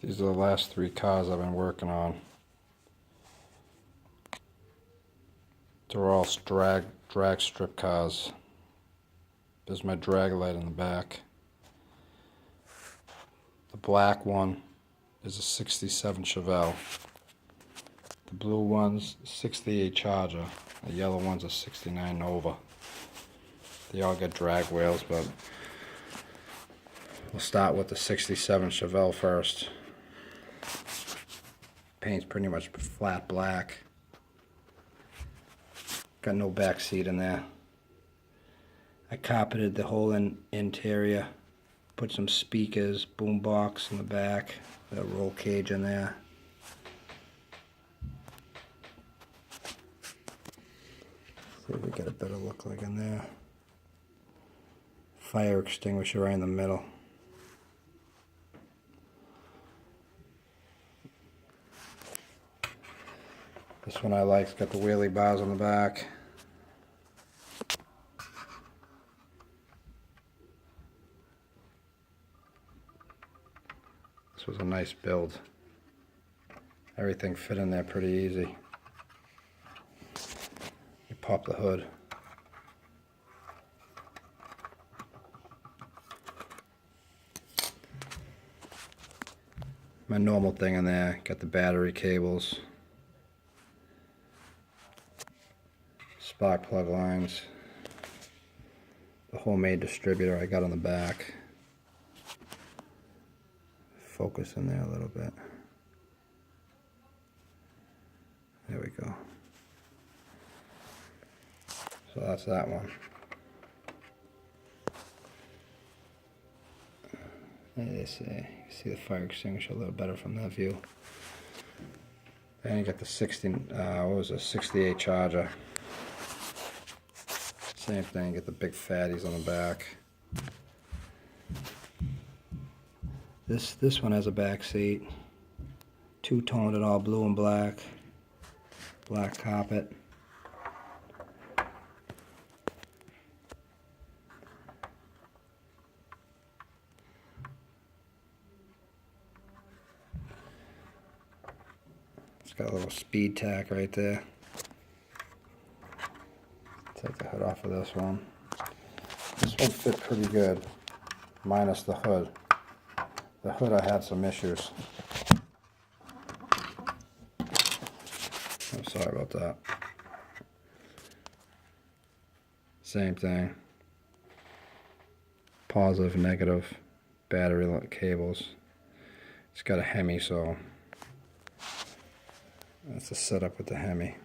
These are the last 3 cars I've been working on. They're all drag strip cars. There's my drag light in the back. The black one is a 67 Chevelle. The blue one's a 68 Charger. The yellow one's a 69 Nova. They all get drag wheels, but we'll start with the 67 Chevelle first. Paint's pretty much flat black. Got no back seat in there. I carpeted the whole interior. Put some speakers, boom box in the back, a roll cage in there. See if we get a better look like in there. Fire extinguisher right in the middle. This one I like, it's got the wheelie bars on the back. This was a nice build. Everything fit in there pretty easy. You pop the hood. My normal thing in there, got the battery cables, spark plug lines, the homemade distributor I got on the back. Focus in there a little bit. There we go. So that's that one. There you see the fire extinguisher a little better from that view. Then you got the 68 Charger. Same thing, you get the big fatties on the back. This one has a back seat. Two-toned it all blue and black. Black carpet. It's got a little speed tack right there. Take the hood off of this one. This one fit pretty good, minus the hood. The hood I had some issues. I'm sorry about that. Same thing. Positive, negative, battery cables. It's got a Hemi, so that's the setup with the Hemi.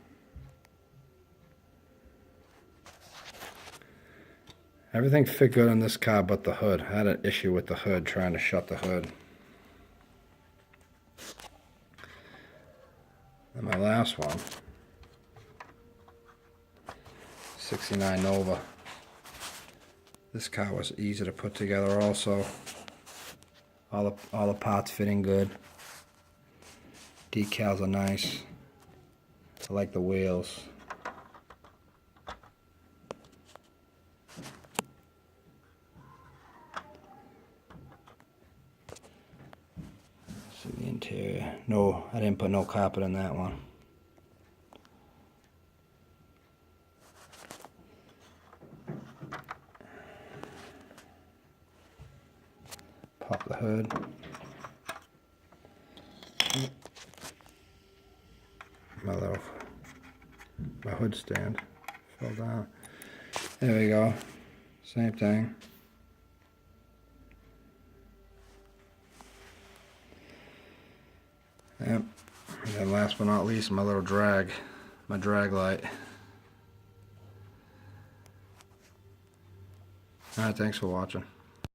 Everything fit good on this car but the hood. I had an issue with the hood, trying to shut the hood. And my last one, 69 Nova. This car was easy to put together also. All the parts fitting good. Decals are nice. I like the wheels. See the interior. No, I didn't put no carpet in that one. Pop the hood. My hood stand fell down. There we go. Same thing. Yep. And then last but not least, my little drag light. Alright, thanks for watching.